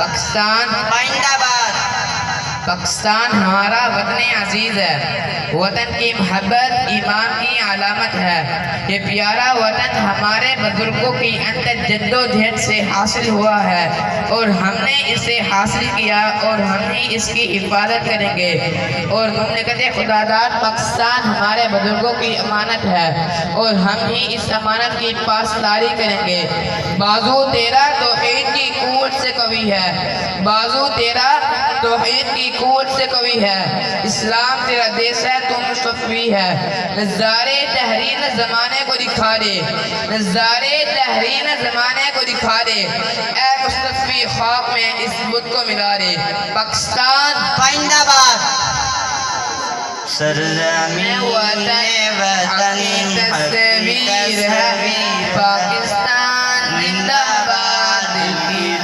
پاکستان زندہ باد۔ پاکستان ہمارا وطن عزیز ہے، وطن کی محبت ایمان کی علامت ہے۔ یہ پیارا وطن ہمارے بزرگوں کی اندر جد و جہد سے حاصل ہوا ہے اور ہم نے اسے حاصل کیا اور ہم ہی اس کی حفاظت کریں گے اور مملکت خدا داد پاکستان ہمارے بزرگوں کی امانت ہے اور ہم ہی اس امانت کی پاسداری کریں گے۔ بازو تیرا توحید کی قوت سے قوی ہے، بازو تیرا توحید کی قوت سے قوی ہے، اسلام تیرا دیس ہے، تو مصطفی ہے۔ نظارے تحریر زمانے کو دکھا دے، نظارے تحریر زمانے کو دکھا دے، اے مصطفی خاک میں اس بت کو ملا دے۔ پاکستان زندہ باد۔ سرزمین وطن حقیقت تصویر ہے، پاکستان